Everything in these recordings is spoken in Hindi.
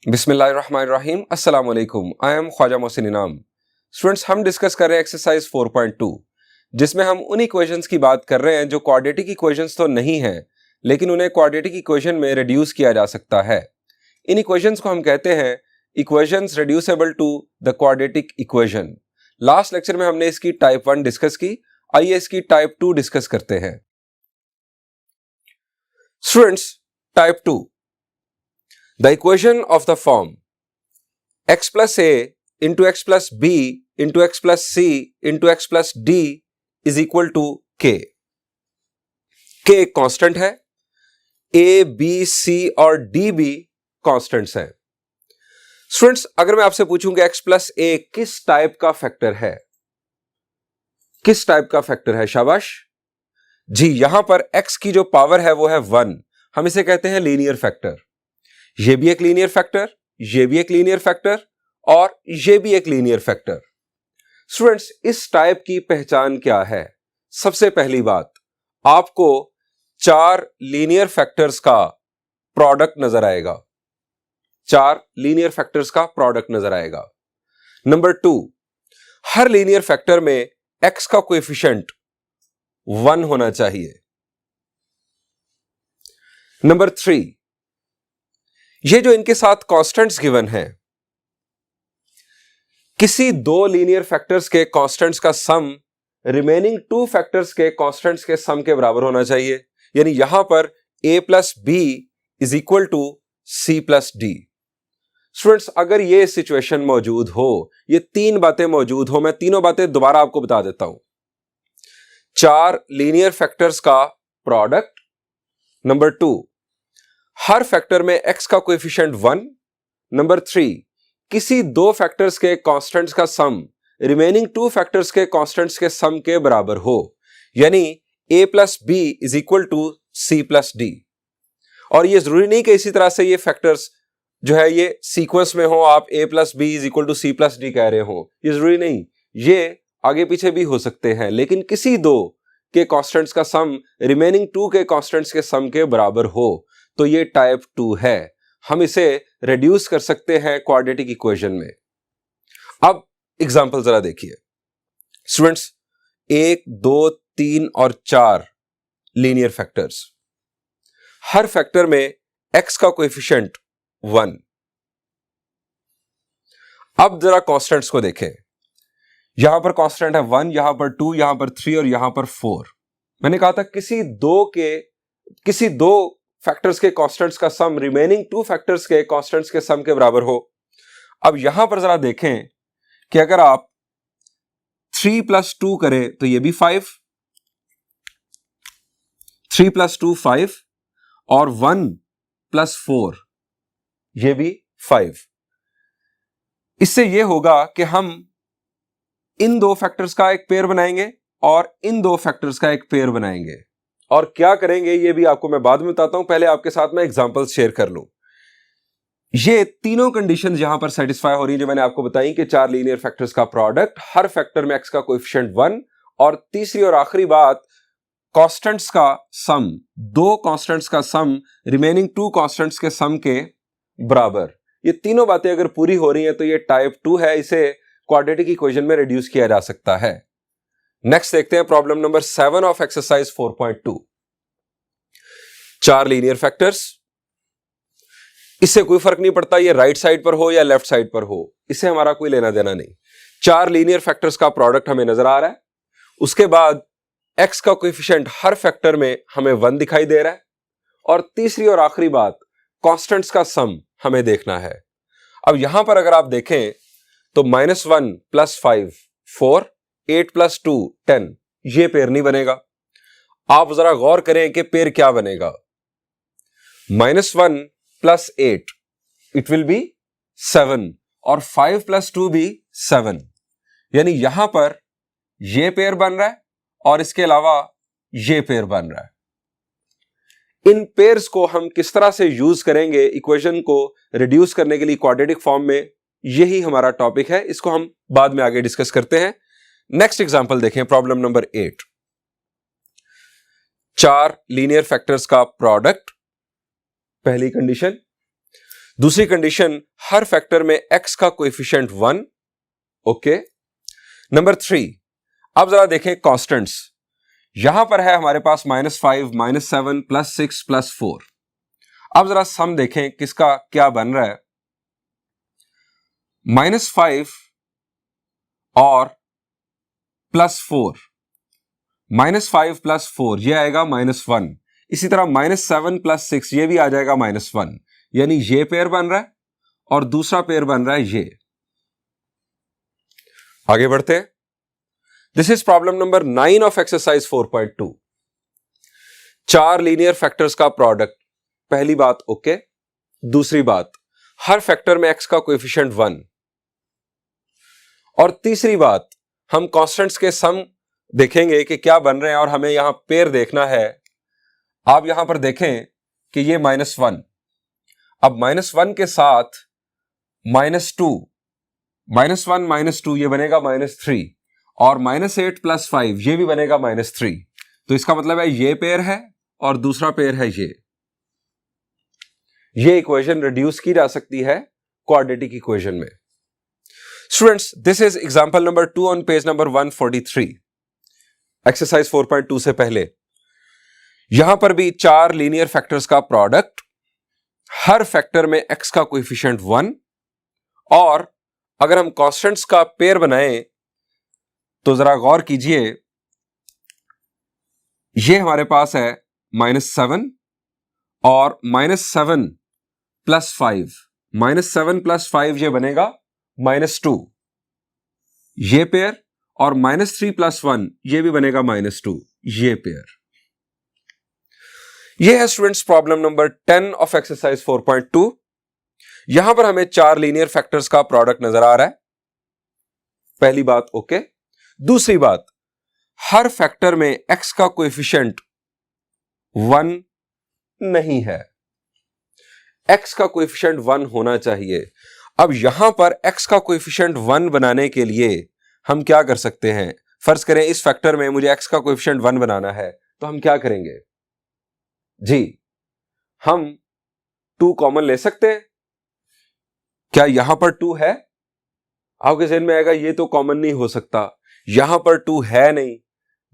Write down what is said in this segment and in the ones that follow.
बिस्मिल्लाहिर्रहमानिर्रहीम, अस्सलाम वालेकुम। आई एम ख्वाजा मोहसिन इनाम। स्टूडेंट्स, हम डिस्कस कर रहे हैं एक्सरसाइज 4.2, जिसमें हम उन इक्वेशंस की बात कर रहे हैं जो क्वाड्रेटिक इक्वेशंस तो नहीं हैं, लेकिन उन्हें क्वाड्रेटिक इक्वेशन में रिड्यूस किया जा सकता है। इन इक्वेशंस को हम कहते हैं equations reducible to the quadratic equation. Last lecture में हमने इसकी टाइप 1 डिस्कस की, आइए इसकी टाइप 2 डिस्कस करते हैं। Students, type 2, the equation of the form x plus a into x plus b into x plus c into x plus d is equal to k। k एक कांस्टेंट है, a, b, c और d भी कांस्टेंट्स हैं। स्टूडेंट्स, अगर मैं आपसे पूछूं कि x plus a किस टाइप का फैक्टर है, किस टाइप का फैक्टर है? शाबाश जी, यहां पर x की जो पावर है वो है 1, हम इसे कहते हैं लीनियर फैक्टर। ये भी एक लीनियर फैक्टर, ये भी एक लीनियर फैक्टर और ये भी एक लीनियर फैक्टर। स्टूडेंट्स, इस टाइप की पहचान क्या है? सबसे पहली बात, आपको 4 लीनियर फैक्टर्स का प्रोडक्ट नजर आएगा। 4 लीनियर फैक्टर्स का प्रोडक्ट नजर आएगा। नंबर 2, हर लीनियर फैक्टर में x का कोएफिशिएंट 1 होना चाहिए। नंबर 3, ये जो इनके साथ कांस्टेंट्स गिवन हैं, किसी 2 लीनियर फैक्टर्स के कांस्टेंट्स का सम रिमेनिंग 2 फैक्टर्स के कांस्टेंट्स के सम के बराबर होना चाहिए। यानी यहां पर a plus B is equal to C plus D. Students, अगर ये सिचुएशन मौजूद हो, ये 3 बातें मौजूद हो, मैं तीनों बातें दोबारा आपको बता देता हूं। 4 लीनियर फैक्टर्स का प्रोडक्ट। नंबर 2, हर फैक्टर में x का कोएफिशिएंट 1। नंबर 3, किसी 2 फैक्टर्स के कांस्टेंट्स का सम रिमेनिंग 2 फैक्टर्स के कांस्टेंट्स के सम के बराबर हो, यानी a plus B is equal to C plus D. और ये जरूरी नहीं कि इसी तरह से ये फैक्टर्स जो है ये सीक्वेंस में हो, आप a plus B is equal to C plus D कह रहे हो, ये जरूरी नहीं, ये आगे पीछे भी हो सकते हैं, लेकिन किसी 2 के कांस्टेंट्स का सम रिमेनिंग 2 के कांस्टेंट्स के सम के बराबर हो, तो ये टाइप 2 है। हम इसे रिड्यूस कर सकते हैं क्वाड्रेटिक इक्वेशन में। अब एग्जांपल जरा देखिए। स्टूडेंट्स, 1, 2, 3 और 4 लीनियर फैक्टर्स, हर फैक्टर में x का कोएफिशिएंट 1। अब जरा कांस्टेंट्स को देखें। यहां पर कांस्टेंट है 1, यहां पर 2, यहां पर 3 और यहां पर 4। मैंने कहा था किसी दो फैक्टर्स के कांस्टेंट्स का सम रिमेनिंग 2 फैक्टर्स के कांस्टेंट्स के सम के बराबर हो। अब यहां पर जरा देखें कि अगर आप 3 प्लस 2 करें तो ये भी 5, 3 प्लस 2 5 और 1 प्लस 4 ये भी 5। इससे ये होगा कि हम इन 2 फैक्टर्स का एक पेयर बनाएंगे और इन 2 फैक्टर्स का एक पेयर बनाएंगे। और क्या करेंगे ये भी आपको मैं बाद में बताता हूं, पहले आपके साथ मैं एग्जांपल्स शेयर कर लूं। ये तीनों कंडीशंस यहां पर सेटिस्फाई हो रही हैं जो मैंने आपको बताई कि 4 लीनियर फैक्टर्स का प्रोडक्ट, हर फैक्टर में x का कोएफिशिएंट 1, और तीसरी और आखिरी बात, कांस्टेंट्स का सम, 2 कांस्टेंट्स का सम रिमेनिंग 2 कांस्टेंट्स के सम के बराबर। ये तीनों बातें अगर पूरी हो रही हैं तो ये टाइप 2 है, इसे क्वाड्रेटिक इक्वेशन में रिड्यूस किया जा सकता है। नेक्स्ट देखते हैं problem number 7 of exercise 4.2। 4 linear factors, इससे कोई फर्क नहीं पड़ता ये राइट साइड पर हो या लेफ्ट साइड पर हो, इससे हमारा कोई लेना देना नहीं। 4 लीनियर फैक्टर्स का प्रोडक्ट हमें नजर आ रहा है। उसके बाद x का कोएफिशिएंट हर फैक्टर में हमें 1 दिखाई दे रहा है, और तीसरी और आखिरी बात, कांस्टेंट्स का सम हमें देखना है। अब यहां पर अगर आप देखें तो -1 प्लस 5 4, 8 प्लस 2 10, ये पेयर नहीं बनेगा। आप जरा गौर करें कि पेयर क्या बनेगा। -1 प्लस 8 इट विल बी 7, और 5 प्लस 2 भी 7, यानी यहां पर ये पेयर बन रहा है और इसके अलावा ये पेयर बन रहा है। इन पेयर्स को हम किस तरह से यूज करेंगे इक्वेशन को रिड्यूस करने के लिए क्वाड्रेटिक फॉर्म में, यही हमारा टॉपिक है, इसको हम बाद में आगे डिस्कस करते हैं। नेक्स्ट एग्जांपल देखें, प्रॉब्लम नंबर 8। 4 लीनियर फैक्टर्स का प्रोडक्ट, पहली कंडीशन। दूसरी कंडीशन, हर फैक्टर में x का कोएफिशिएंट 1। ओके। नंबर 3, अब जरा देखें कॉन्स्टेंट्स। यहां पर है हमारे पास -5, -7, +6, +4। अब जरा सम देखें किसका क्या बन रहा है। -5 और +4, -5 + 4 ये आएगा -1। इसी तरह -7 + 6 ये भी आ जाएगा -1, यानी ये पेयर बन रहा है और दूसरा पेयर बन रहा है ये। आगे बढ़ते हैं। This is problem number 9 of exercise 4.2। 4 linear factors का प्रोडक्ट। पहली बात ओके। दूसरी बात, हर फैक्टर में x का कोएफिशिएंट 1। और तीसरी बात, हम कांस्टेंट्स के सम देखेंगे कि क्या बन रहे हैं और हमें यहां पेयर देखना है। आप यहां पर देखें कि ये -1, अब -1 के साथ -2, -1 -2 ये बनेगा -3 और -8 + 5 ये भी बनेगा -3। तो इसका मतलब है ये पेयर है और दूसरा पेयर है ये। इक्वेशन रिड्यूस की जा सकती है क्वाड्रेटिक इक्वेशन में। Students, this is example number 2 on page number 143, exercise 4.2 से पहले। यहां पर भी 4 लीनियर फैक्टर्स का प्रोडक्ट, हर फैक्टर में x का कोएफिशिएंट 1, और अगर हम कांस्टेंट्स का पेयर बनाएं तो जरा गौर कीजिए, ये हमारे पास है -7 और -7 + 5, -7 + 5 ये बनेगा -2 ये पेयर, और -3 + 1 ये भी बनेगा -2 ये पेयर। ये है students problem number 10 of exercise 4.2। यहां पर हमें 4 लीनियर फैक्टर्स का प्रोडक्ट नजर आ रहा है। पहली बात ओके। दूसरी बात, हर फैक्टर में x का कोएफिशिएंट 1 नहीं है। x का कोएफिशिएंट 1 होना चाहिए। अब यहां पर x का कोएफिशिएंट 1 बनाने के लिए हम क्या कर सकते हैं। फर्ज करें इस फैक्टर में मुझे x का कोएफिशिएंट 1 बनाना है, तो हम क्या करेंगे जी, हम 2 कॉमन ले सकते हैं। क्या यहां पर 2 है? आपके ज़हन में आएगा ये तो कॉमन नहीं हो सकता, यहां पर 2 है नहीं।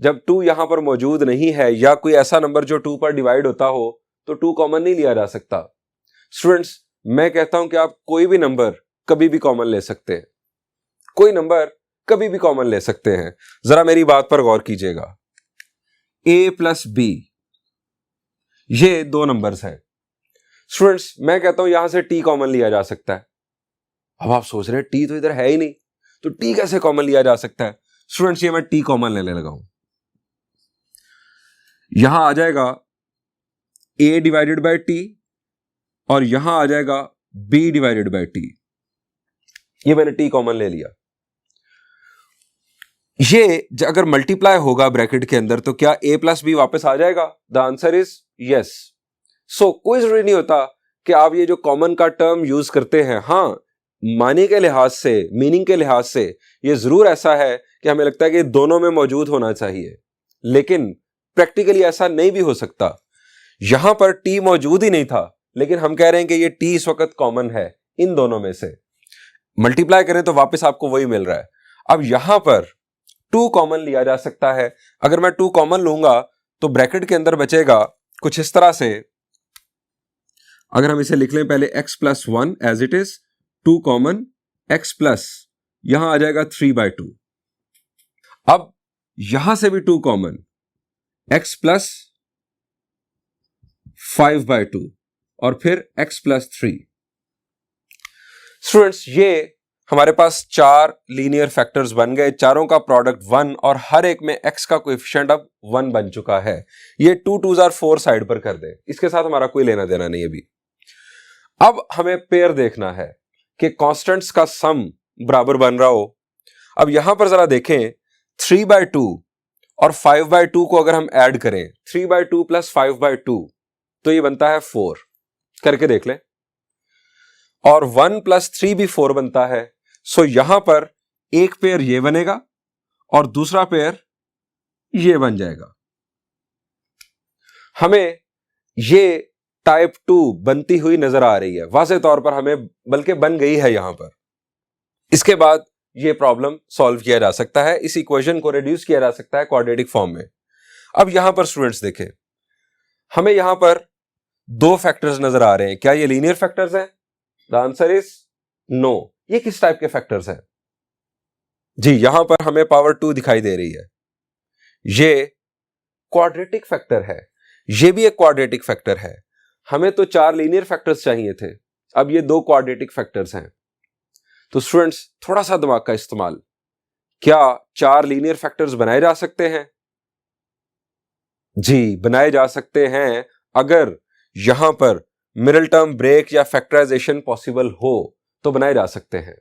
जब 2 यहां पर मौजूद नहीं है या कोई ऐसा नंबर जो 2 पर डिवाइड होता हो तो 2 कॉमन नहीं लिया जा सकता। स्टूडेंट्स, मैं कहता हूं कि आप कोई भी नंबर कभी भी कॉमन ले सकते हैं, कोई नंबर कभी भी कॉमन ले सकते हैं। जरा मेरी बात पर गौर कीजिएगा। a + b ये 2 नंबर्स हैं। स्टूडेंट्स, मैं कहता हूं यहां से t कॉमन लिया जा सकता है। अब आप सोच रहे हैं t तो इधर है ही नहीं, तो t कैसे कॉमन लिया जा सकता है। स्टूडेंट्स, ये मैं t कॉमन लेने लगा हूं। यहां आ जाएगा a / t और यहां आ जाएगा b / t। ये मैंने t कॉमन ले लिया। ये अगर मल्टीप्लाई होगा ब्रैकेट के अंदर तो क्या a + b वापस आ जाएगा? The answer is yes. So कोई जरूरी नहीं होता कि आप ये जो कॉमन का टर्म यूज करते हैं, हाँ माने के लिहाज से, मीनिंग के लिहाज से ये जरूर ऐसा है कि हमें लगता है कि दोनों में मौजूद होना चाहिए, लेकिन प्रैक्टिकली ऐसा नहीं भी हो सकता। यहां पर t मौजूद ही नहीं था, लेकिन हम कह रहे हैं कि ये t इस वक्त कॉमन है इन दोनों में से। मल्टीप्लाई करें तो वापस आपको वही मिल रहा है। अब यहां पर 2 कॉमन लिया जा सकता है। अगर मैं 2 कॉमन लूंगा तो ब्रैकेट के अंदर बचेगा कुछ इस तरह से। अगर हम इसे लिख लें पहले x + 1 as it is, 2 common, x plus यहां आ जाएगा 3/2। अब यहां से भी 2 कॉमन, x + 5/2 और फिर x + 3। स्टूडेंट्स, ये हमारे पास 4 लीनियर फैक्टर्स बन गए, चारों का प्रोडक्ट 1 और हर एक में x का कोएफिशिएंट अब 1 बन चुका है। ये 2 2s are 4 साइड पर कर दे, इसके साथ हमारा कोई लेना देना नहीं अभी। अब हमें पेयर देखना है कि कांस्टेंट्स का सम बराबर बन रहा हो। अब यहां पर जरा देखें, 3/2 और 5/2 को अगर हम ऐड करें, 3/2 + 5/2 तो ये बनता है 4। करके देख लें। और 1 + 3 भी 4 बनता है। सो यहां पर एक पेयर ये बनेगा और दूसरा पेयर ये बन जाएगा। हमें ये टाइप 2 बनती हुई नजर आ रही है वाज़े तौर पर हमें, बल्कि बन गई है यहां पर। इसके बाद यह प्रॉब्लम सॉल्व किया जा सकता है, इस इक्वेशन को रिड्यूस किया जा सकता है क्वाड्रेटिक फॉर्म में। अब यहां पर स्टूडेंट्स देखें, हमें यहां पर दो फैक्टर्स नजर आ रहे हैं। क्या ये लीनियर फैक्टर्स हैं? The answer is no. ये किस टाइप के फैक्टर्स हैं? जी, यहां पर हमें पावर 2 दिखाई दे रही है, ये क्वाड्रेटिक फैक्टर है। ये भी एक क्वाड्रेटिक फैक्टर है। हमें तो 4 लीनियर फैक्टर्स चाहिए थे, अब ये 2 क्वाड्रेटिक फैक्टर्स हैं। तो स्टूडेंट्स थोड़ा सा दिमाग का इस्तेमाल, क्या 4 लीनियर फैक्टर्स बनाए जा सकते हैं? जी, बनाए जा सकते हैं अगर यहां पर मिडिल टर्म ब्रेक या फैक्टराइजेशन पॉसिबल हो तो बनाए जा सकते हैं।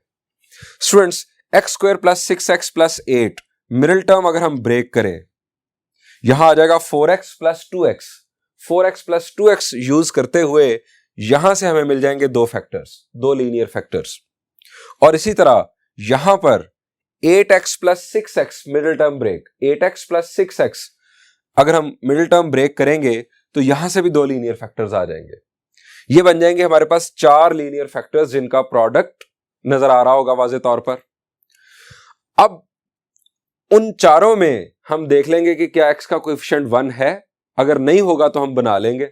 Students, x square plus 6x plus 8 middle term अगर हम ब्रेक करें, यहां आ जाएगा 4x plus 2x। 4x plus 2x use करते हुए यहां से हमें मिल जाएंगे 2 फैक्टर्स, 2 लीनियर फैक्टर्स। और इसी तरह यहां पर 8x plus 6x middle term break, 8x plus 6x अगर हम मिडिल टर्म ब्रेक करेंगे तो यहां से भी 2 लीनियर फैक्टर्स आ जाएंगे। ये बन जाएंगे हमारे पास 4 लीनियर फैक्टर्स जिनका प्रोडक्ट नजर आ रहा होगा वाज़े तौर पर। अब उन चारों में हम देख लेंगे कि क्या x का कोएफिशिएंट 1 है, अगर नहीं होगा तो हम बना लेंगे।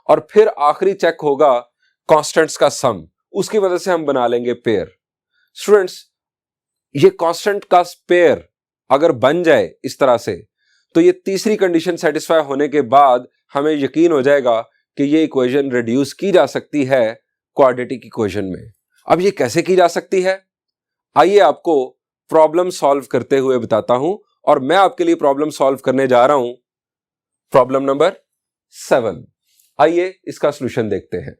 और फिर आखिरी चेक होगा कांस्टेंट्स का सम, उसकी वजह से हम बना लेंगे पेयर। स्टूडेंट्स, ये कांस्टेंट का पेयर अगर बन जाए इस तरह से, तो ये तीसरी कंडीशन सेटिस्फाई होने के बाद हमें यकीन हो जाएगा कि ये इक्वेशन रिड्यूस की जा सकती है क्वाड्रेटिक इक्वेशन में। अब ये कैसे की जा सकती है, आइए आपको प्रॉब्लम सॉल्व करते हुए बताता हूं। और मैं आपके लिए प्रॉब्लम सॉल्व करने जा रहा हूं प्रॉब्लम नंबर 7। आइए इसका सॉल्यूशन देखते हैं।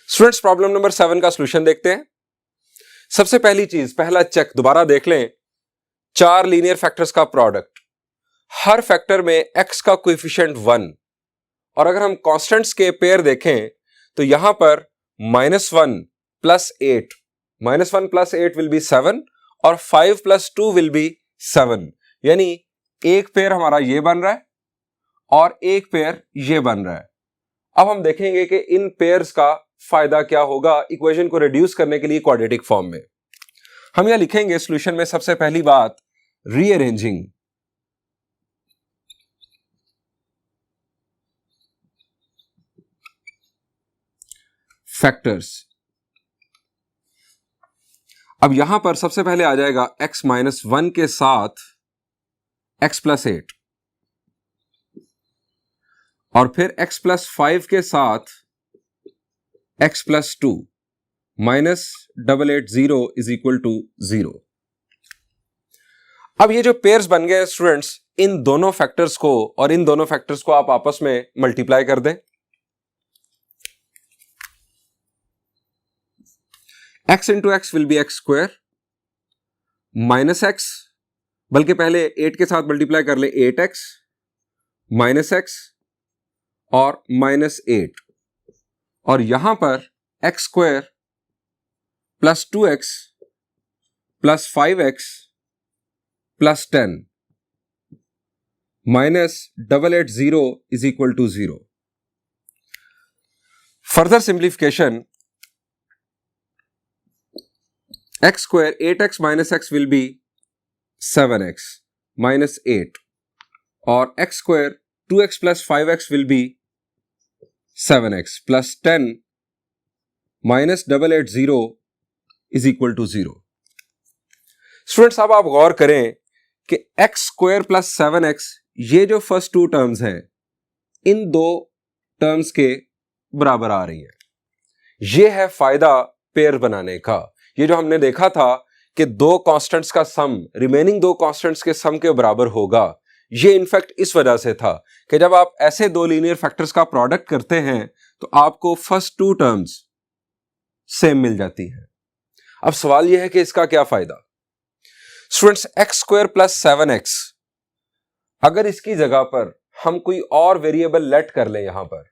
स्टूडेंट्स, प्रॉब्लम नंबर 7 का सॉल्यूशन देखते हैं। सबसे पहली चीज, पहला चेक दोबारा देख लें, 4 लीनियर फैक्टर्स का प्रोडक्ट, हर फैक्टर में x का कोएफिशिएंट 1, और अगर हम कांस्टेंट्स के पेयर देखें तो यहां पर -1 प्लस 8, -1 प्लस 8 विल बी 7 और 5 प्लस 2 विल बी 7, यानी एक पेयर हमारा ये बन रहा है और एक पेयर ये बन रहा है। अब हम देखेंगे कि इन पेयर्स का फायदा क्या होगा इक्वेशन को रिड्यूस करने के लिए क्वाड्रेटिक फॉर्म में। हम यह लिखेंगे सॉल्यूशन में, सबसे पहली बात, रीअरेंजिंग फैक्टर्स। अब यहां पर सबसे पहले आ जाएगा x माइनस 1 के साथ x प्लस 8, और फिर x प्लस 5 के साथ x plus 2 minus 880 is equal to 0। अब ये जो पेयर्स बन गए स्टूडेंट्स, इन दोनों फैक्टर्स को और इन दोनों फैक्टर्स को आप आपस में मल्टीप्लाई कर दें। x into x will B x square minus x, बल्कि पहले 8 के साथ मल्टीप्लाई कर ले, 8x माइनस एक्स और माइनस 8, और यहां पर X square plus 2x plus 5x plus 10 minus 880 is equal to 0। Further simplification, X square 8x minus X will be 7x minus 8, और X square 2x plus 5x will be 7x plus 10 minus 880 is equal to 0। Students, अब आप गौर करें कि एक्स स्क्वायर प्लस 7x, ये जो फर्स्ट 2 टर्म्स हैं, इन 2 टर्म्स के बराबर आ रही है। ये है फायदा पेयर बनाने का। ये जो हमने देखा था कि 2 कांस्टेंट्स का सम रिमेनिंग 2 कांस्टेंट्स के सम के बराबर होगा, ये इनफैक्ट इस वजह से था कि जब आप ऐसे 2 लीनियर फैक्टर्स का प्रोडक्ट करते हैं तो आपको फर्स्ट 2 टर्म्स सेम मिल जाती है। अब सवाल यह है कि इसका क्या फायदा। Students, x square plus 7x, अगर इसकी जगह पर हम कोई और वेरिएबल लेट कर लें यहां पर,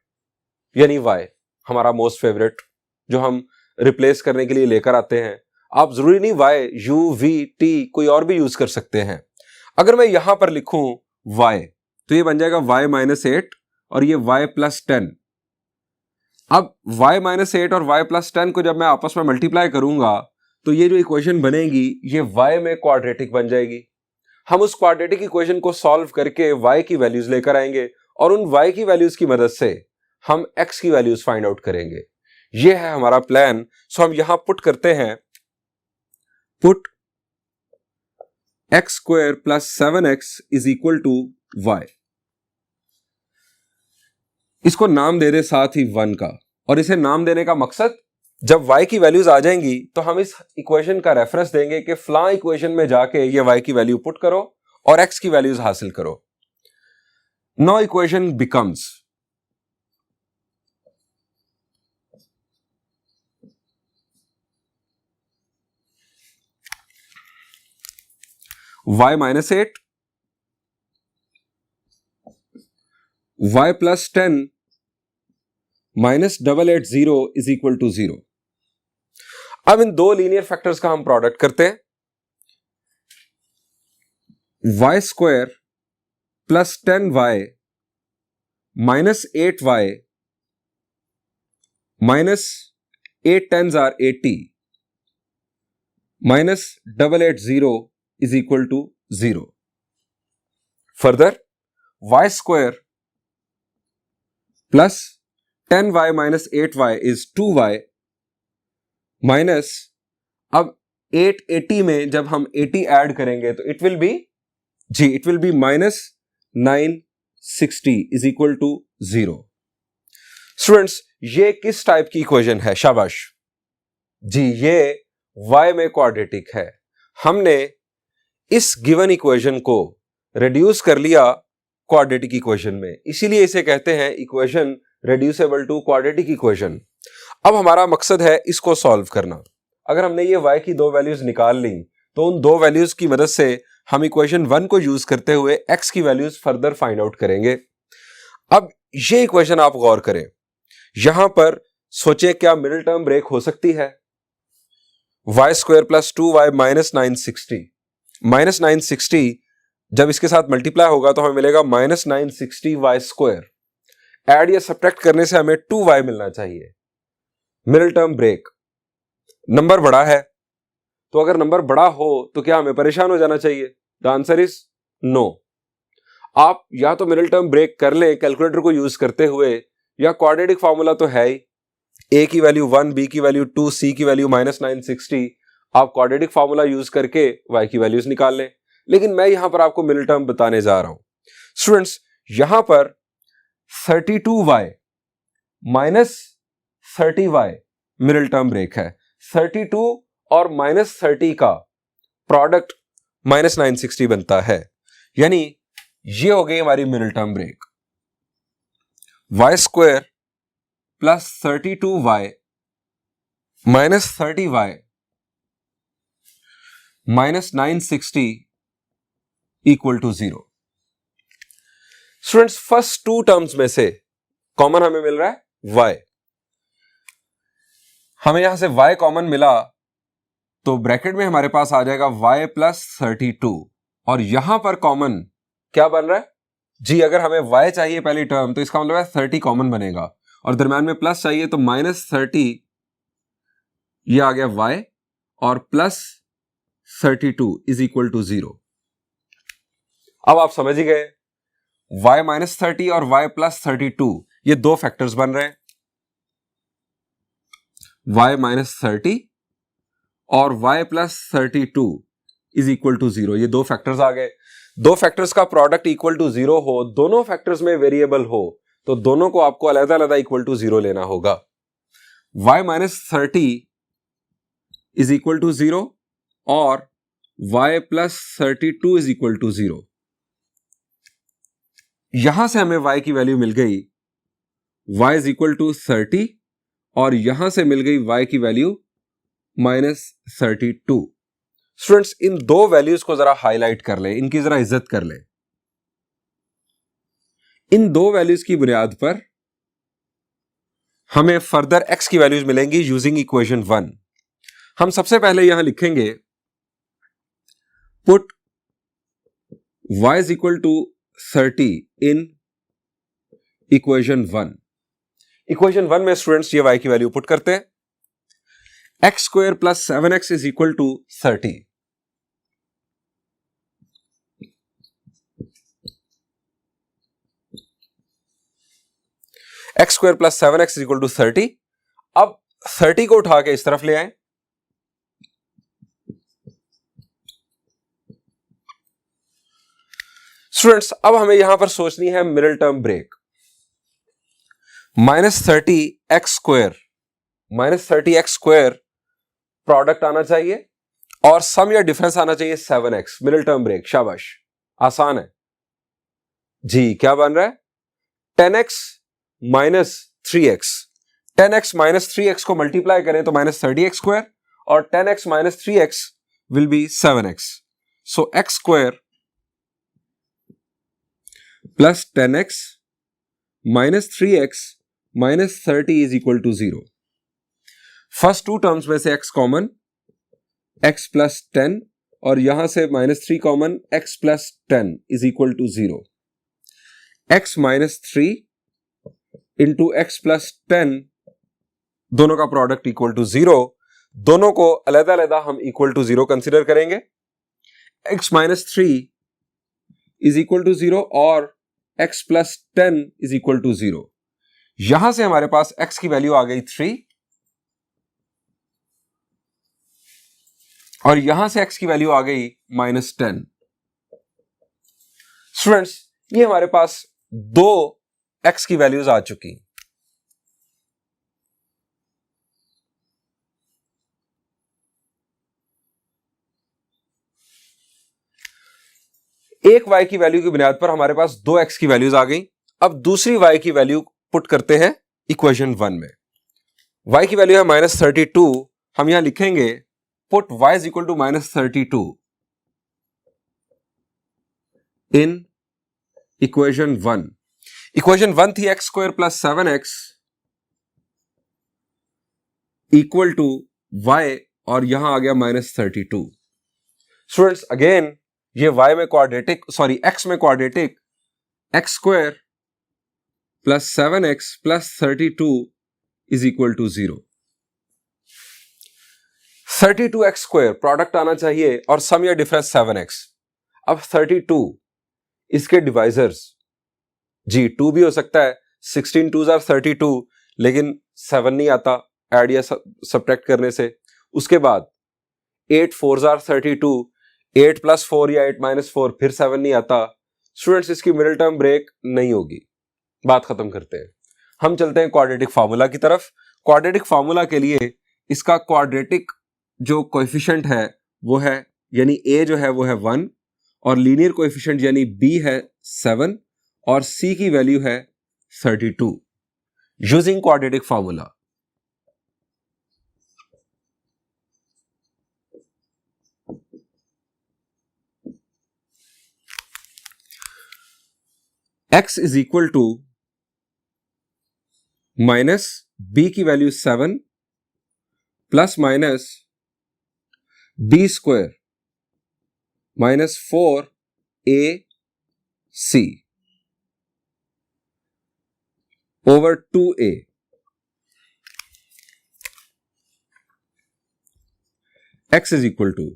यानी y, हमारा मोस्ट फेवरेट, जो हम रिप्लेस करने के लिए लेकर आते हैं। आप जरूरी नहीं y, u, v, t कोई और भी यूज कर सकते हैं। अगर मैं यहां पर लिखूं y तो ये बन जाएगा y माइनस 8 और ये y प्लस 10। अब y माइनस 8 और y प्लस 10 को जब मैं आपस में मल्टीप्लाई करूंगा तो ये जो इक्वेशन बनेगी ये y में क्वाड्रेटिक बन जाएगी। हम उस क्वाड्रेटिक इक्वेशन को सॉल्व करके y की वैल्यूज लेकर आएंगे और उन y की वैल्यूज की मदद से हम x की वैल्यूज फाइंड आउट करेंगे। ये है हमारा प्लान। सो हम यहां पुट करते हैं, put x square plus 7x is equal to y। इसको नाम दे दे साथ ही 1 का, और इसे नाम देने का मकसद जब y की वैल्यूज आ जाएंगी तो हम इस इक्वेशन का रेफरेंस देंगे कि फलां इक्वेशन में जाके ये y की वैल्यू पुट करो और x की वैल्यूज हासिल करो। Now equation becomes y minus 8 y plus 10 minus 880 is equal to 0। अब इन दो लीनियर फैक्टर्स का हम प्रोडक्ट करते हैं। y square plus 10y minus 8y minus 8 10s are 80 minus 880 is equal to 0. Further, y square plus 10y minus 8y is 2y minus, अब 880 में जब हम 80 ऐड करेंगे तो it will be minus 960 is equal to 0। Students, ये किस टाइप की इक्वेशन है? शाबाश जी, ये y में क्वाड्रेटिक है। हमने इस गिवन इक्वेशन को रिड्यूस कर लिया क्वाड्रेटिक इक्वेशन में, इसीलिए इसे कहते हैं equation reducible to quadratic equation. अब हमारा मकसद है इसको सॉल्व करना। अगर हमने ये y की दो वैल्यूज निकाल ली तो उन दो वैल्यूज की मदद से हम इक्वेशन 1 को यूज करते हुए x की वैल्यूज फर्दर फाइंड आउट करेंगे। अब ये इक्वेशन आप गौर करें, यहां पर सोचे क्या मिडिल टर्म ब्रेक हो सकती है? y square plus 2y minus 960, minus 960 जब इसके साथ मल्टीप्लाई होगा तो हमें मिलेगा माइनस 960 y स्क्वायर। ऐड या सब्ट्रैक्ट करने से हमें 2y मिलना चाहिए। मिडिल टर्म ब्रेक, नंबर बड़ा है, तो अगर नंबर बड़ा हो तो क्या हमें परेशान हो जाना चाहिए? The answer is no. आप या तो मिडिल टर्म ब्रेक कर लें कैलकुलेटर को यूज करते हुए, या क्वाड्रेटिक फार्मूला तो है ही, a की वैल्यू 1, b की वैल्यू 2, c की वैल्यू माइनस 960, आप क्वाड्रेटिक फार्मूला यूज करके y की वैल्यूज निकाल लें। लेकिन मैं यहां पर आपको मिडिल टर्म बताने जा रहा हूं। स्टूडेंट्स, यहां पर 32y minus 30y middle term break है। 32 और माइनस 30 का प्रोडक्ट माइनस 960 बनता है, यानी ये हो गई हमारी middle term break. y square plus 32y minus 30y minus 960 equal to 0। Students, first two terms में से कॉमन हमें मिल रहा है y। हमें यहां से y कॉमन मिला तो ब्रैकेट में हमारे पास आ जाएगा y प्लस 32, और यहां पर कॉमन क्या बन रहा है जी? अगर हमें y चाहिए पहली टर्म तो इसका मतलब है 30 कॉमन बनेगा, और दरम्यान में प्लस चाहिए तो माइनस 30, ये आ गया y, और प्लस 32 इज इक्वल टू 0। अब आप समझ ही गए, y माइनस 30 और y प्लस 32 ये दो फैक्टर्स बन रहे हैं। y माइनस 30 और y plus 32 is equal to 0, ये दो फैक्टर्स आ गए। दो फैक्टर्स का प्रोडक्ट इक्वल टू 0 हो, दोनों फैक्टर्स में वेरिएबल हो, तो दोनों को आपको अलग-अलग इक्वल टू 0 लेना होगा। y minus 30 is equal to 0 और y plus 32 is equal to 0। यहां से हमें y की वैल्यू मिल गई y इज इक्वल टू 30, और यहां से मिल गई y की वैल्यू माइनस 32। स्टूडेंट्स, इन दो वैल्यूज को जरा हाईलाइट कर लें, इनकी जरा इज्जत कर लें। इन दो वैल्यूज की बुनियाद पर हमें फर्दर x की वैल्यूज मिलेंगी यूजिंग इक्वेशन 1। हम सबसे पहले यहां लिखेंगे put y is equal to 30 in equation 1। Equation 1 में स्टूडेंट्स ये y की वैल्यू पुट करते हैं, X square plus 7x is equal to 30। X square plus 7x is equal to 30। अब 30 को उठा के इस तरफ ले आए, स्टूडेंट्स अब हमें यहां पर सोचनी है middle term break. -30x square product आना चाहिए और सम या डिफरेंस आना चाहिए 7x। मिडिल टर्म ब्रेक, शाबाश, आसान है जी। क्या बन रहा है? 10x minus 3x। 10x minus 3x को मल्टीप्लाई करें तो -30x स्क्वायर, और 10x minus 3x will be 7x। So x square plus 10x minus 3x minus 30 is equal to 0। First two terms में से x कॉमन, x प्लस 10, और यहां से -3 common, x plus 10 is equal to 0। x minus 3 into X plus 10, दोनों का प्रोडक्ट इक्वल टू 0। दोनों को अलग अलग हम इक्वल टू 0 कंसिडर करेंगे। x minus 3 is equal to 0 और x plus 10 is equal to 0। यहां से हमारे पास x की वैल्यू आ गई 3 और यहां से x की वैल्यू आ गई -10। स्टूडेंट्स ये हमारे पास दो x की वैल्यूज आ चुकी। एक y की वैल्यू की बुनियाद पर हमारे पास दो x की वैल्यूज आ गई। अब दूसरी y की वैल्यू पुट करते हैं इक्वेशन 1 में। y की वैल्यू है -32। हम यहां लिखेंगे put y is equal to -32 in equation 1। Equation 1 थी x square plus 7x equal to y, और यहां आ गया -32। स्टूडेंट्स अगेन ये y में क्वाड्रेटिक, सॉरी x में quadratic, x square plus 7x plus 32 is equal to 0। 32x square product आना चाहिए और सम या डिफरेंस 7x। अब 32 इसके डिवाइजर्स, जी 2 भी हो सकता है, 16 2s आर 32, लेकिन 7 नहीं आता ऐड या सब्ट्रैक्ट करने से। उसके बाद 8 4s आर 32, 8 प्लस 4 या 8 माइनस 4, फिर 7 नहीं आता। स्टूडेंट्स इसकी मिडिल टर्म ब्रेक नहीं होगी। बात खत्म करते हैं, हम चलते हैं क्वाड्रेटिक फार्मूला की तरफ। क्वाड्रेटिक फार्मूला के लिए इसका क्वाड्रेटिक जो कोएफिशिएंट है वो है, यानी a जो है वो है 1, और लीनियर कोएफिशिएंट यानी b है 7, और c की वैल्यू है 32 using quadratic formula. x is equal to minus b की value 7 plus minus b square minus 4ac over 2a। x is equal to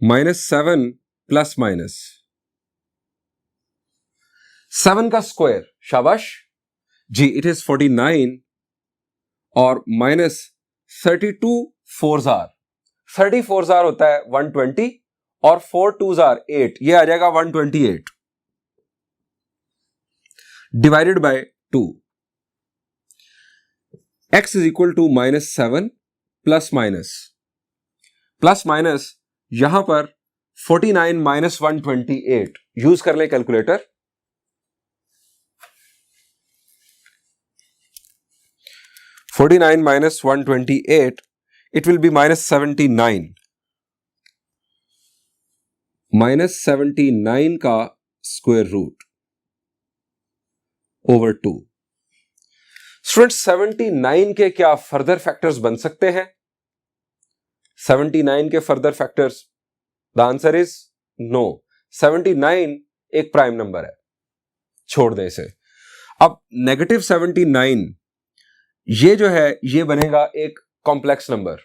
-7 plus minus 7 का स्क्वायर, शाबाश जी, इट इज 49, और minus 32 4s are, 30 4s are होता है 120, और 4 2s आर 8, ये आ जाएगा 128 divided by 2। x is equal to -7 plus minus यहां पर 49 माइनस 128 यूज कर ले calculator. 49 minus 128, it will be -79। -79 का स्क्वायर रूट ओवर 2। स्टूडेंट्स 79 के क्या फर्दर फैक्टर्स बन सकते हैं? 79 के further factors, the answer is no. 79 एक प्राइम नंबर है, छोड़ दें इसे। अब नेगेटिव 79 ये जो है ये बनेगा एक कॉम्प्लेक्स नंबर,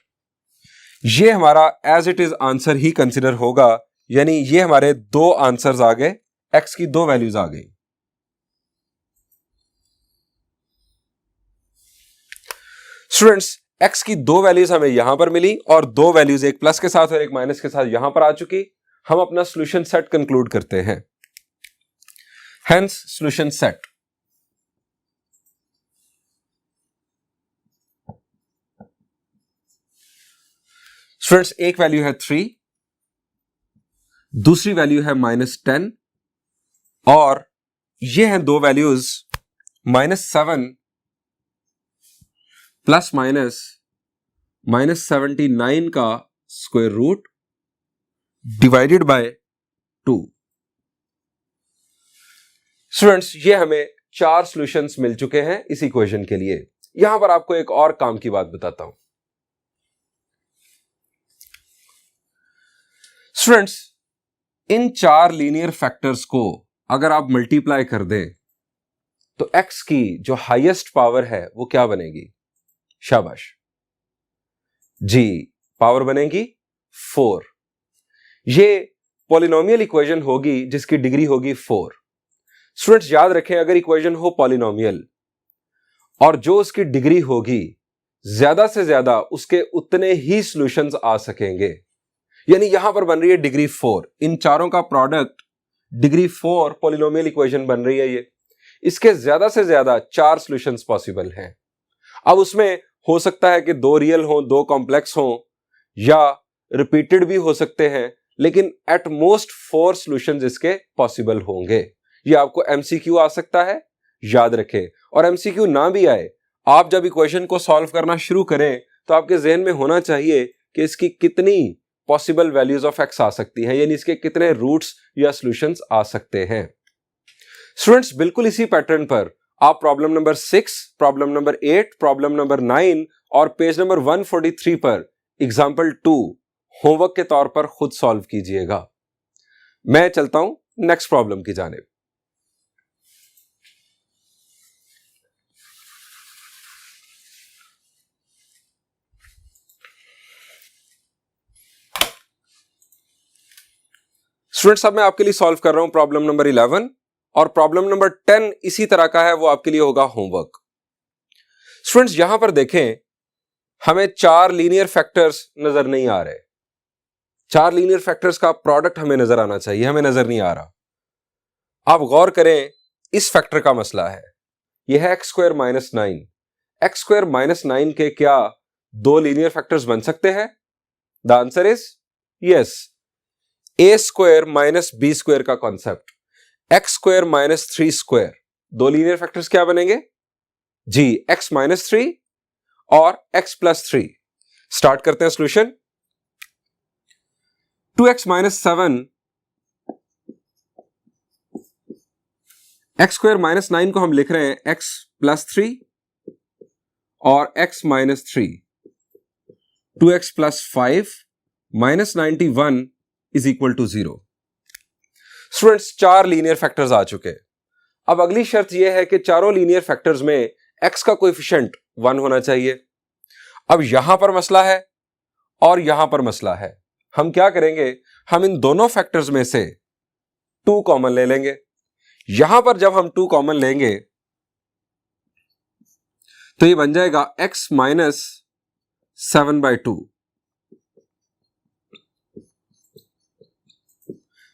ये हमारा एज इट इज आंसर ही कंसिडर होगा, यानी ये हमारे दो आंसर्स आ गए, एक्स की दो वैल्यूज आ गई। स्टूडेंट्स एक्स की दो वैल्यूज हमें यहां पर मिली और दो वैल्यूज एक प्लस के साथ और एक माइनस के साथ यहां पर आ चुकी। हम अपना सॉल्यूशन सेट कंक्लूड करते हैं। Hence solution set. स्टूडेंट्स एक वैल्यू है 3, दूसरी वैल्यू है -10 और ये हैं दो वैल्यूज -7 प्लस माइनस -79 का square root divided by 2। Students ये हमें चार सॉल्यूशंस मिल चुके हैं इस इक्वेशन के लिए। यहां पर आपको एक और काम की बात बताता हूं। स्टूडेंट्स इन चार लीनियर फैक्टर्स को अगर आप मल्टीप्लाई कर दें तो x की जो हाईएस्ट पावर है वो क्या बनेगी? शाबाश जी, पावर बनेगी 4। ये पॉलिनोमियल इक्वेशन होगी जिसकी डिग्री होगी 4। स्टूडेंट्स याद रखें, अगर इक्वेशन हो पॉलिनोमियल और जो उसकी डिग्री होगी ज्यादा से ज्यादा उसके उतने ही सॉल्यूशंस आ सकेंगे, यानी यहां पर बन रही है डिग्री 4, इन चारों का प्रोडक्ट डिग्री 4 पॉलिनोमियल इक्वेशन बन रही है। ये इसके ज्यादा से ज्यादा 4 सॉल्यूशंस पॉसिबल हैं। अब उसमें हो सकता है कि 2 रियल हो, 2 कॉम्प्लेक्स हो या रिपीटेड भी हो सकते हैं, लेकिन एट मोस्ट 4 सॉल्यूशंस इसके पॉसिबल होंगे। ये आपको एमसीक्यू आ सकता है, याद रखें। और एमसीक्यू ना भी आए, आप जब इक्वेशन को सॉल्व करना शुरू करें तो आपके जहन में होना चाहिए कि इसकी कितनी पॉसिबल वैल्यूज ऑफ एक्स आ सकती हैं, यानी इसके कितने रूट्स या सॉल्यूशंस आ सकते हैं। स्टूडेंट्स बिल्कुल इसी पैटर्न पर आप problem number 6, problem number 8, problem number 9 और पेज नंबर 143 पर एग्जाम्पल 2 होमवर्क के तौर पर खुद सॉल्व कीजिएगा। मैं चलता हूं नेक्स्ट प्रॉब्लम की जानिब। स्टूडेंट्स अब मैं आपके लिए सॉल्व कर रहा हूं प्रॉब्लम नंबर 11 और प्रॉब्लम नंबर 10 इसी तरह का है, वो आपके लिए होगा होमवर्क। स्टूडेंट्स यहां पर देखें, हमें 4 लीनियर फैक्टर्स नजर नहीं आ रहे। 4 लीनियर फैक्टर्स का प्रोडक्ट हमें नजर आना चाहिए, हमें नजर नहीं आ रहा। आप गौर करें, इस फैक्टर का मसला है, यह है x² - 9। x² - 9 के क्या 2 लीनियर फैक्टर्स बन सकते हैं? The answer is yes. a² - b² का कॉन्सेप्ट, x² - 3² 2 लीनियर फैक्टर्स क्या बनेंगे? जी, x - 3 और x + 3। स्टार्ट करते हैं सॉल्यूशन। 2x - 7 x² - 9 को हम लिख रहे हैं x + 3 और x - 3, 2x + 5 - 91 = 0। Students 4 linear factors आ चुके। अब अगली शर्त यह है कि चारों लीनियर फैक्टर्स में x का कोएफिशिएंट 1 होना चाहिए। अब यहां पर मसला है और यहां पर मसला है। हम क्या करेंगे, हम इन दोनों फैक्टर्स में से 2 कॉमन ले लेंगे। यहां पर जब हम 2 कॉमन लेंगे तो ये बन जाएगा x - 7/2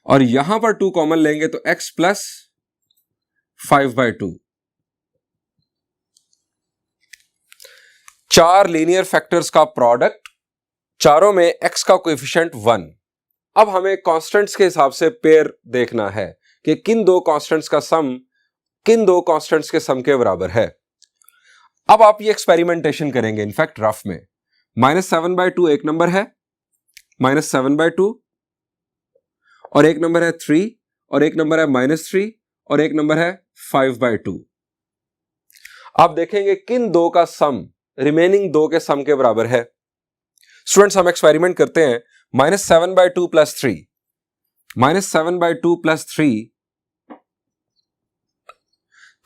और यहां पर 2 कॉमन लेंगे तो x + 5/2। 4 लीनियर फैक्टर्स का प्रोडक्ट, चारों में x का कोएफिशिएंट 1। अब हमें कांस्टेंट्स के हिसाब से पेयर देखना है कि किन दो कांस्टेंट्स का सम किन दो कांस्टेंट्स के सम के बराबर है। अब आप ये एक्सपेरिमेंटेशन करेंगे, इनफैक्ट रफ में। -7/2 एक नंबर है, -7/2 और एक नंबर है 3 और एक नंबर है -3 और एक नंबर है 5/2। आप देखेंगे किन दो का सम रिमेनिंग दो के सम के बराबर है। स्टूडेंट्स हम एक्सपेरिमेंट करते हैं। -7/2 + 3, -7/2 + 3,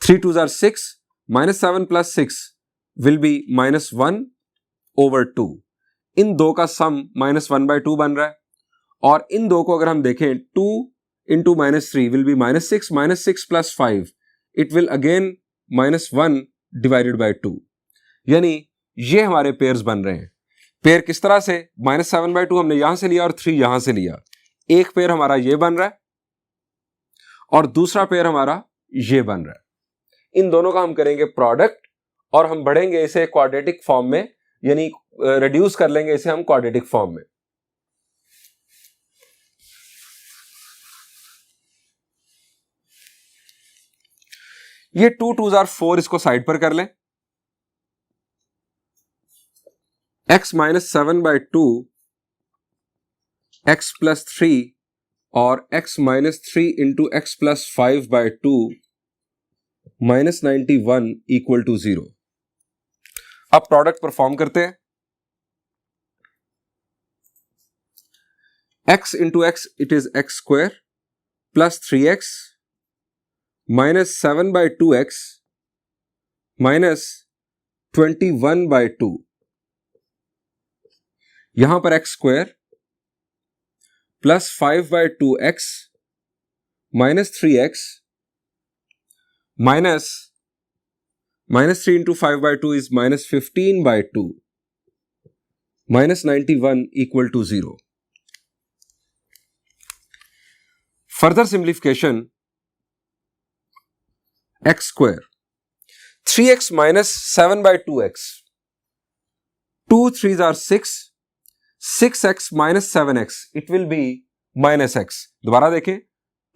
3 2s are 6, -7 + 6 will be -1/2। इन दो का सम -1/2 बन रहा है, और इन दो को अगर हम देखें 2 × -3 will be -6, -6 + 5 it will again -1/2। यानी ये हमारे पेयर्स बन रहे हैं। पेयर किस तरह से, -7/2 हमने यहां से लिया और 3 यहां से लिया। एक पेयर हमारा ये बन रहा है और दूसरा पेयर हमारा ये बन रहा है। इन दोनों का हम करेंगे प्रोडक्ट और हम बढ़ेंगे इसे क्वाड्रेटिक फॉर्म में, यानी रिड्यूस कर लेंगे इसे हम क्वाड्रेटिक फॉर्म में। ये 2 2s are 4, इसको साइड पर कर लें। x -7/2 x + 3 और x -3 × x + 5/2 -91 = 0। अब प्रोडक्ट परफॉर्म करते हैं। x × x it is x² + 3x -7/2x -21/2। यहां पर x² + 5/2x -3x -3 × 5/2 is -15/2 -91 = 0। Further simplification, x², 3x -7/2x, 2 3s are 6, 6x -7x it will be -x। दोबारा देखें,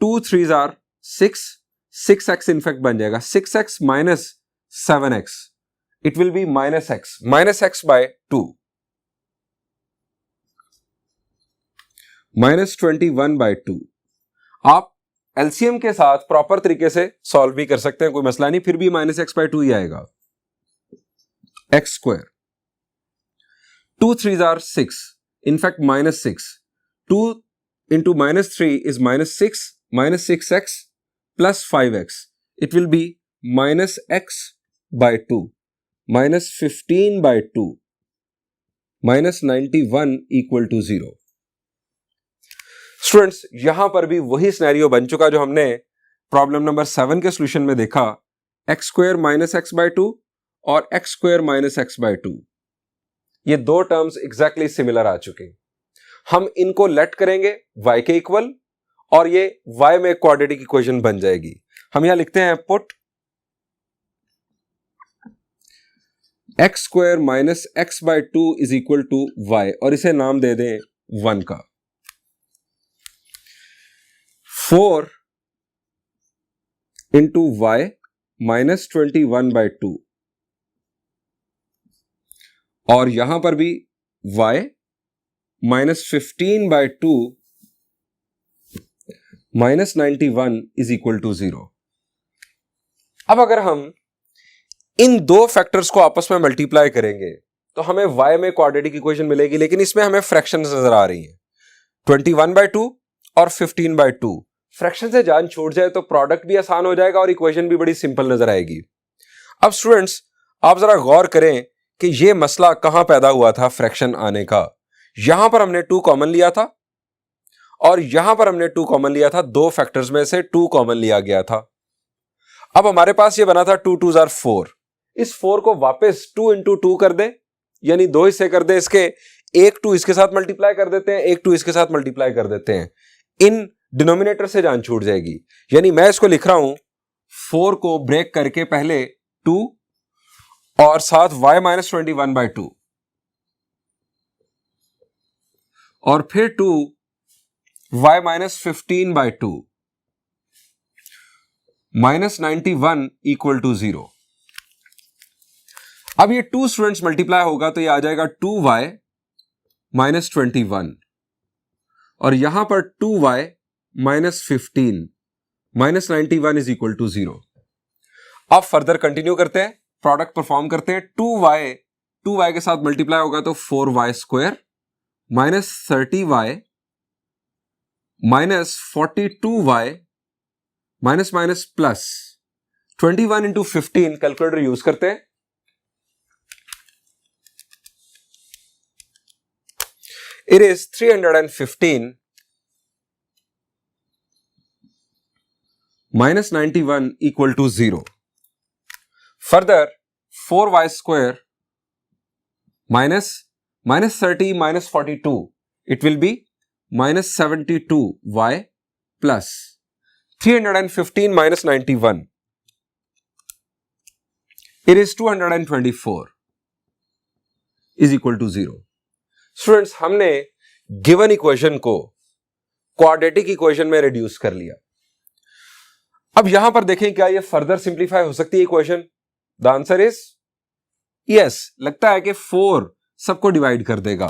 2 3s are 6, 6x इनफैक्ट बन जाएगा 6x -7x it will be -x/2 -21/2। आप एलसीएम के साथ प्रॉपर तरीके से सॉल्व भी कर सकते हैं, कोई मसला नहीं, फिर भी -x/2 ही आएगा। x², 2 3s are 6, in fact -6, 2 × -3 is -6, -6x + 5x it will be -x/2 -15/2 -91 = 0। Students यहां पर भी वही सिनेरियो बन चुका जो हमने प्रॉब्लम नंबर 7 के सॉल्यूशन में देखा। x² - x/2 और x² - x/2, ये दो टर्म्स एग्जैक्टली सिमिलर आ चुके हैं। हम इनको लेट करेंगे y के इक्वल और ये y में क्वाड्रेटिक इक्वेशन बन जाएगी। हम यहां लिखते हैं पुट x² - x/2 = y और इसे नाम दे दें 1 का। 4 × y -21/2 और यहां पर भी y -15/2 -91 = 0। अब अगर हम इन दो फैक्टर्स को आपस में मल्टीप्लाई करेंगे तो हमें y में क्वाड्रेटिक इक्वेशन मिलेगी, लेकिन इसमें हमें फ्रैक्शंस नजर आ रही हैं 21/2 और 15/2। फ्रैक्शन से जान छूट जाए तो प्रोडक्ट भी आसान हो जाएगा और इक्वेशन भी बड़ी सिंपल नजर आएगी। अब स्टूडेंट्स आप जरा गौर करें कि यह मसला कहां पैदा हुआ था फ्रैक्शन आने का। यहां पर हमने 2 कॉमन लिया था और यहां पर हमने 2 कॉमन लिया था, दो फैक्टर्स में से 2 कॉमन लिया गया था। अब हमारे पास ये बना था 2 2s are 4। इस 4 को वापस 2 × 2 कर दें, यानी 2 हिस्से कर दें इसके, एक 2 इसके साथ मल्टीप्लाई कर देते हैं, एक 2 इसके साथ मल्टीप्लाई कर देते हैं। इन डिनोमिनेटर से जान छूट जाएगी। यानी मैं इसको लिख रहा हूं 4 को ब्रेक करके पहले 2 और साथ y -21/2 और फिर 2 y -15/2 -91 = 0। अब ये 2 स्टूडेंट्स मल्टीप्लाई होगा तो ये आ जाएगा 2y -21 और यहां पर 2y -15 -91 = 0। अब फर्दर कंटिन्यू करते हैं। प्रोडक्ट परफॉर्म करते हैं। 2y के साथ मल्टीप्लाई होगा तो 4y square minus 30y minus 42y minus minus plus 21 into 15 calculator use करते हैं। It is 315 minus 91 equal to 0. Further, 4y square minus 30 minus 42. It will be minus 72y plus 315 minus 91. It is 224 is equal to 0. Students, हमने गिवन इक्वेशन को क्वाड्रेटिक इक्वेशन में रिड्यूस कर लिया। अब यहां पर देखें क्या ये फर्दर सिंप्लीफाई हो सकती है equation? The answer is yes. लगता है कि 4 सबको डिवाइड कर देगा।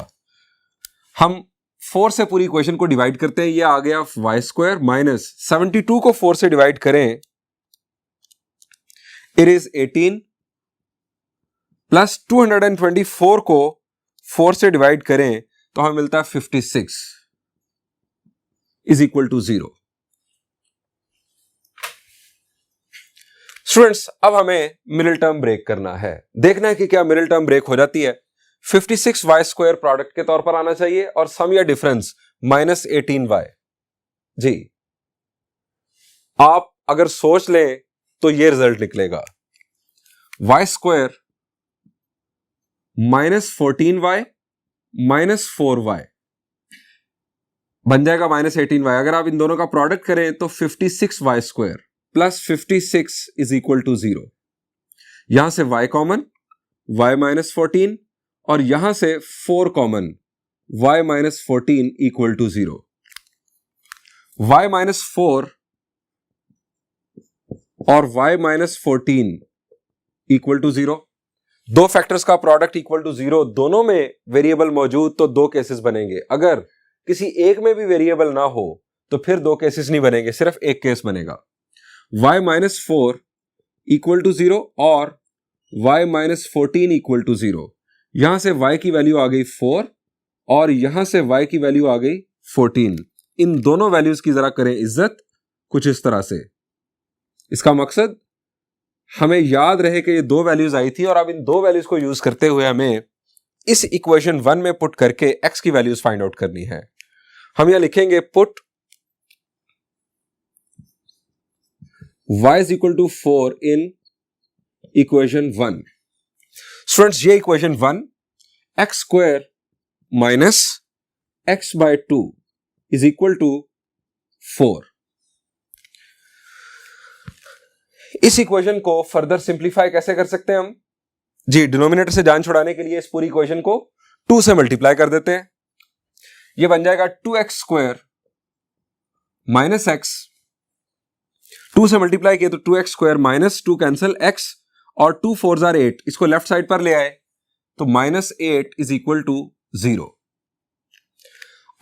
हम 4 से पूरी इक्वेशन को डिवाइड करते हैं। ये आ गया y स्क्वायर माइनस 72 को 4 से डिवाइड करें, इट इज 18 प्लस 224 को 4 से डिवाइड करें तो हमें मिलता है 56 इज इक्वल टू 0। स्टूडेंट्स, अब हमें मिडिल टर्म ब्रेक करना है। देखना है कि क्या मिडिल टर्म ब्रेक हो जाती है। 56y स्क्वायर प्रोडक्ट के तौर पर आना चाहिए और सम या डिफरेंस माइनस 18y। जी, आप अगर सोच लें तो ये रिजल्ट निकलेगा y square minus 14y minus 4y बन जाएगा माइनस 18y। अगर आप इन दोनों का प्रोडक्ट करें तो 56y square plus 56 is equal to 0। यहां से y कॉमन, y माइनस 14 और यहां से 4 common, y minus 14 equal to 0। y minus 4 और y माइनस 14 इक्वल टू 0। दो फैक्टर्स का प्रोडक्ट इक्वल टू 0, दोनों में वेरिएबल मौजूद तो दो केसेस बनेंगे। अगर किसी एक में भी वेरिएबल ना हो तो फिर दो केसेस नहीं बनेंगे, सिर्फ एक केस बनेगा। y माइनस 4 इक्वल टू 0 और y माइनस 14 इक्वल टू 0। यहां से y की वैल्यू आ गई 4 और यहां से y की वैल्यू आ गई 14। इन दोनों वैल्यूज की जरा करें इज्जत कुछ इस तरह से। इसका मकसद हमें याद रहे कि ये दो वैल्यूज आई थी और अब इन दो वैल्यूज को यूज करते हुए हमें इस इक्वेशन 1 में पुट करके x की वैल्यूज फाइंड आउट करनी है। हम यहां लिखेंगे put y is equal to 4 in equation 1। Students, ये equation 1 x square minus x by 2 is equal to 4। इस इक्वेशन को फर्दर सिंप्लीफाई कैसे कर सकते हैं हम? जी, डिनोमिनेटर से जान छुड़ाने के लिए इस पूरी इक्वेशन को 2 से मल्टीप्लाई कर देते हैं। ये बन जाएगा 2x स्क्वायर माइनस x। 2 से मल्टीप्लाई किए तो 2x square minus 2 cancel x और 2 4 जार 8, इसको लेफ्ट साइड पर ले आए तो माइनस 8 इज इक्वल टू 0।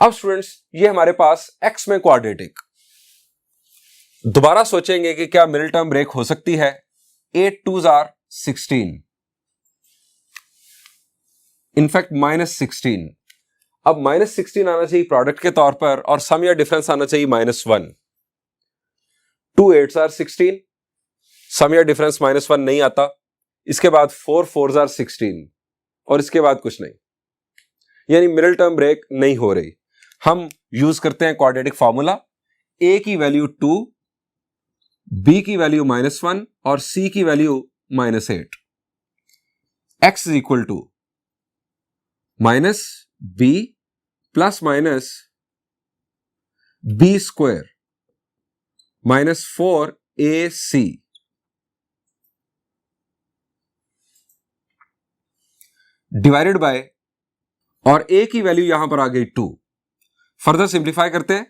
अब स्टूडेंट्स, ये हमारे पास x में क्वाड्रेटिक। दोबारा सोचेंगे कि क्या मिडिल टर्म ब्रेक हो सकती है। 8 2s are 16, इनफैक्ट माइनस 16। अब माइनस 16 आना चाहिए प्रोडक्ट के तौर पर और सम या डिफरेंस आना चाहिए -1। 2 8s are 16, सम या डिफरेंस -1 नहीं आता। इसके बाद 4 4s are 16 और इसके बाद कुछ नहीं, यानी मिडिल टर्म ब्रेक नहीं हो रही। हम यूज करते हैं क्वाड्रेटिक फॉर्मूला। a की वैल्यू 2, b की वैल्यू -1 और c की value -8। x is equal to minus b plus minus b square minus 4ac divided by, और a की वैल्यू यहां पर आ गई 2। फर्दर सिंप्लीफाई करते हैं।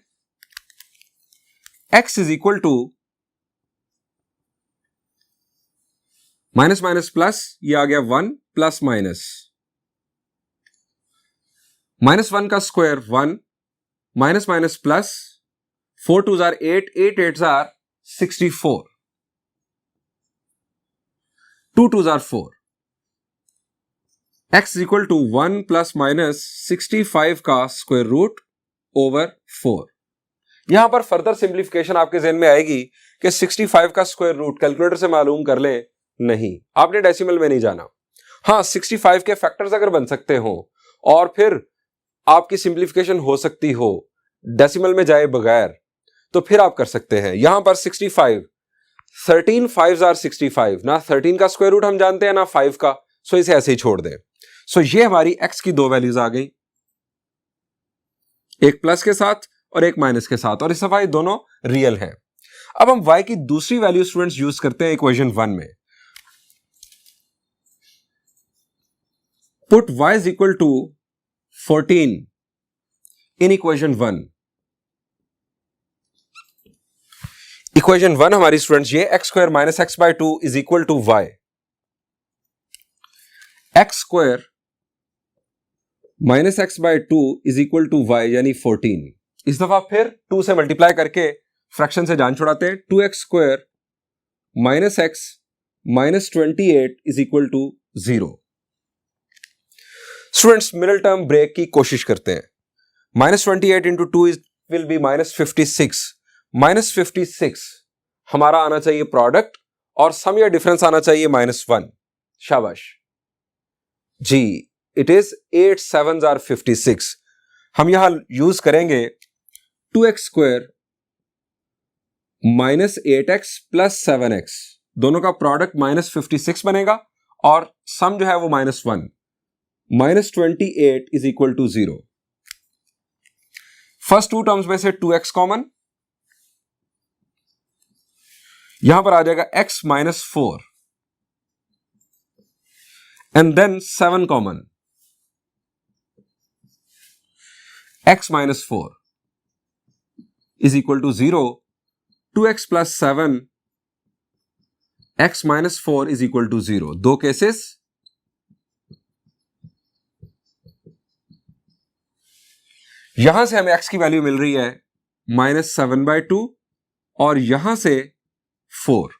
x is equal to minus minus plus, ये आ गया 1 प्लस माइनस -1 का square 1 minus minus plus 4 2s are 8 8 8s are 64। 2 2s are 4. x is equal to 1 plus minus 65 का स्क्वायर रूट ओवर 4. यहां पर फर्दर सिंप्लीफिकेशन आपके जहन में आएगी कि 65 का स्क्वायर रूट कैलकुलेटर से मालूम कर लें. नहीं, आपने डेसिमल में नहीं जाना. हाँ, 65 के फैक्टर्स अगर बन सकते हो और फिर आपकी सिंप्लीफिकेशन हो सकती हो डेसिमल में जाए बगैर, तो फिर आप कर सकते हैं. यहां पर 65, 13 5s are 65. ना 13 का स्क्वायर रूट हम जानते हैं ना 5 का, सो इसे ऐसे ही छोड़ दें. सो ये हमारी x की दो वैल्यूज आ गई, एक प्लस के साथ और एक माइनस के साथ, और इस दफा ये दोनों रियल हैं. अब हम y की दूसरी वैल्यू स्टूडेंट्स यूज करते हैं इक्वेशन 1 में. Put y is equal to 14 in equation 1. Equation 1 हमारी स्टूडेंट्स ये x square minus X by 2 is equal to Y. X square minus X by 2 is equal to Y यानी 14. इस दफा फिर 2 से मल्टीप्लाई करके फ्रैक्शन से जान छुड़ाते हैं. 2x square minus x minus 28 is equal to 0. Students middle term break की कोशिश करते हैं. Minus 28 into 2 will be minus 56. Minus 56 हमारा आना चाहिए प्रोडक्ट और सम या डिफरेंस आना चाहिए -1. शाबाश जी, इट इज 8 7s are 56. हम यहां यूज करेंगे 2x square minus 8x plus 7x, दोनों का प्रोडक्ट माइनस 56 बनेगा और सम जो है वो -1. Minus 28 is equal to 0. First two terms में से 2x कॉमन, यहां पर आ जाएगा x minus 4 and then 7 common, x minus 4 is equal to 0. 2x plus 7 x minus 4 is equal to 0. दो केसेस. यहां से हमें x की वैल्यू मिल रही है -7/2 और यहां से 4.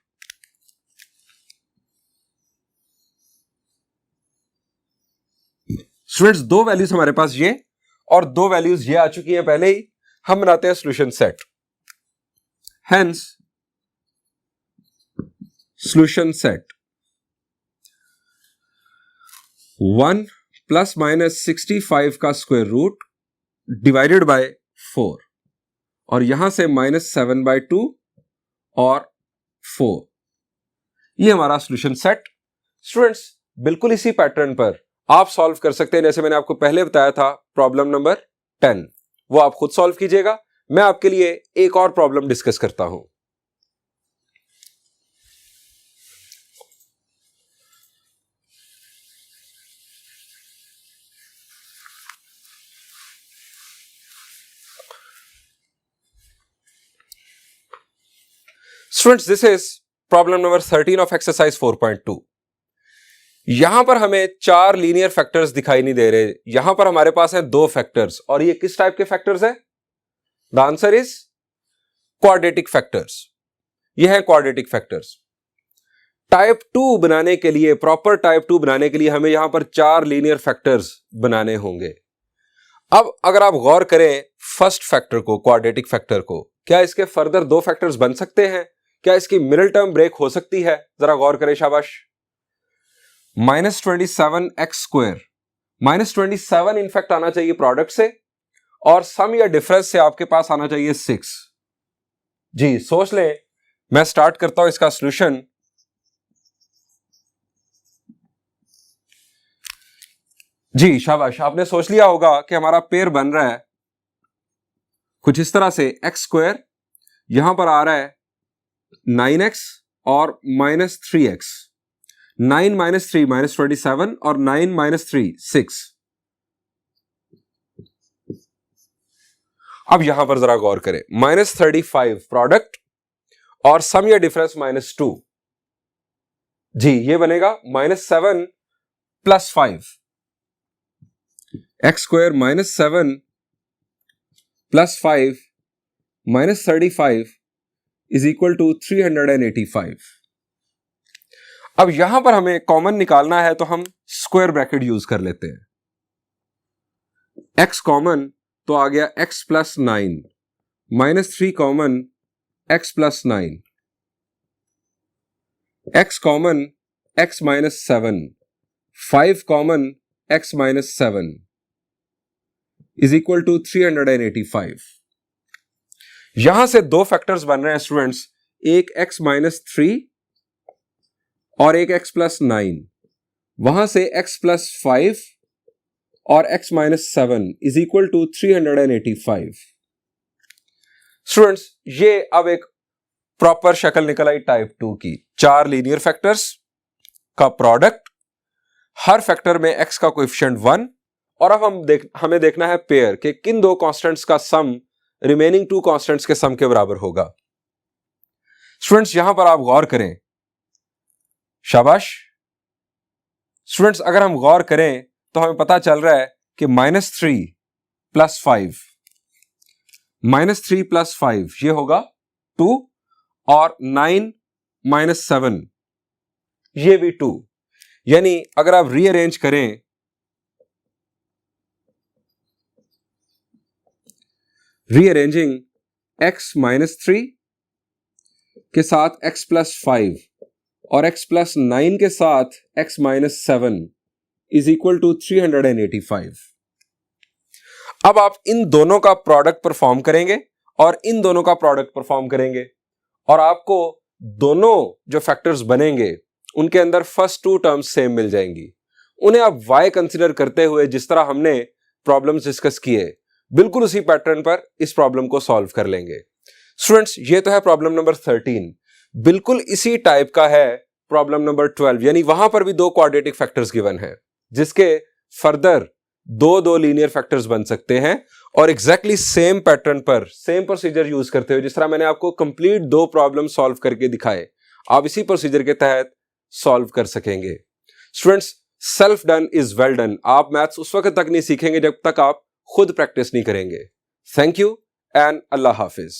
स्टूडेंट्स दो वैल्यूज हमारे पास ये और दो वैल्यूज ये आ चुकी हैं पहले ही. हम बनाते हैं solution set. Hence solution set 1 plus minus 65 का स्क्वायर रूट डिवाइडेड बाय 4 और यहां से -7/2 और 4. ये हमारा सॉल्यूशन सेट. स्टूडेंट्स बिल्कुल इसी पैटर्न पर आप सॉल्व कर सकते हैं जैसे मैंने आपको पहले बताया था. प्रॉब्लम नंबर 10 वो आप खुद सॉल्व कीजिएगा. मैं आपके लिए एक और प्रॉब्लम डिस्कस करता हूं. Students this is problem number 13 of exercise 4.2. यहां पर हमें 4 लीनियर फैक्टर्स दिखाई नहीं दे रहे. यहां पर हमारे पास है 2 फैक्टर्स और ये किस टाइप के फैक्टर्स है? The answer is quadratic factors. ये है क्वाड्रेटिक फैक्टर्स. टाइप 2 बनाने के लिए, प्रॉपर टाइप 2 बनाने के लिए हमें यहां पर 4 लीनियर फैक्टर्स बनाने होंगे. अब अगर आप गौर करें फर्स्ट फैक्टर को, क्वाड्रेटिक फैक्टर को, क्या इसके फर्दर 2 फैक्टर्स बन सकते हैं? क्या इसकी मिडिल टर्म ब्रेक हो सकती है? जरा गौर करें. शाबाश. -27x स्क्वायर, -27 इनफैक्ट आना चाहिए प्रोडक्ट से और सम या डिफरेंस से आपके पास आना चाहिए 6. जी सोच लें. मैं स्टार्ट करता हूं इसका सॉल्यूशन. जी शाबाश, आपने सोच लिया होगा कि हमारा पेयर बन रहा है कुछ इस तरह से. x स्क्वायर यहां पर आ रहा है 9x और -3x. 9 - 3 -27 और 9 - 3 6. अब यहां पर जरा गौर करें. -35 प्रोडक्ट और सम या डिफरेंस -2. जी ये बनेगा -7 + 5. x square -7 + 5 -35 is equal to 385. अब यहां पर हमें कॉमन निकालना है तो हम स्क्वायर ब्रैकेट यूज कर लेते हैं। x कॉमन तो आ गया x plus 9, -3 common x plus 9, x common x minus 7, 5 common x minus 7 is equal to 385। यहां से दो फैक्टर्स बन रहे हैं स्टूडेंट्स, एक x माइनस 3 और एक x प्लस 9, वहां से x प्लस 5 और x minus 7 is equal to 385। Students ये अब एक प्रॉपर शक्ल निकल आई टाइप 2 की। चार लीनियर फैक्टर्स का प्रोडक्ट, हर फैक्टर में x का कोएफिशिएंट 1, और अब हमें देखना है पेयर कि किन दो कांस्टेंट्स का सम रिमेनिंग टू कांस्टेंट्स के सम के बराबर होगा। स्टूडेंट्स यहां पर आप गौर करें, शाबाश स्टूडेंट्स, अगर हम गौर करें तो हमें पता चल रहा है कि -3 प्लस 5, -3 प्लस 5 ये होगा 2, और 9 माइनस 7 ये भी 2। यानी अगर आप रीअरेंज करें, रीअरेंजिंग x माइनस 3 के साथ x प्लस 5 और x प्लस 9 के साथ x minus 7 is equal to 385। अब आप इन दोनों का प्रोडक्ट परफॉर्म करेंगे और इन दोनों का प्रोडक्ट परफॉर्म करेंगे, और आपको दोनों जो फैक्टर्स बनेंगे उनके अंदर फर्स्ट टू टर्म्स सेम मिल जाएंगी। उन्हें आप y कंसीडर करते हुए जिस तरह हमने प्रॉब्लम्स डिस्कस किए, बिल्कुल उसी पैटर्न पर इस प्रॉब्लम को सॉल्व कर लेंगे। स्टूडेंट्स ये तो है प्रॉब्लम नंबर 13। बिल्कुल इसी टाइप का है प्रॉब्लम नंबर 12, यानी वहां पर भी दो क्वाड्रेटिक फैक्टर्स गिवन है जिसके फर्दर दो लीनियर फैक्टर्स बन सकते हैं, और एग्जैक्टली सेम पैटर्न पर सेम प्रोसीजर यूज करते हुए जिस तरह मैंने आपको कंप्लीट दो प्रॉब्लम सॉल्व करके दिखाए, आप इसी प्रोसीजर के तहत सॉल्व कर सकेंगे। Students self done is well done. आप मैथ्स उस वक्त तक नहीं सीखेंगे जब तक आप खुद प्रैक्टिस नहीं करेंगे। Thank you and Allah Hafiz.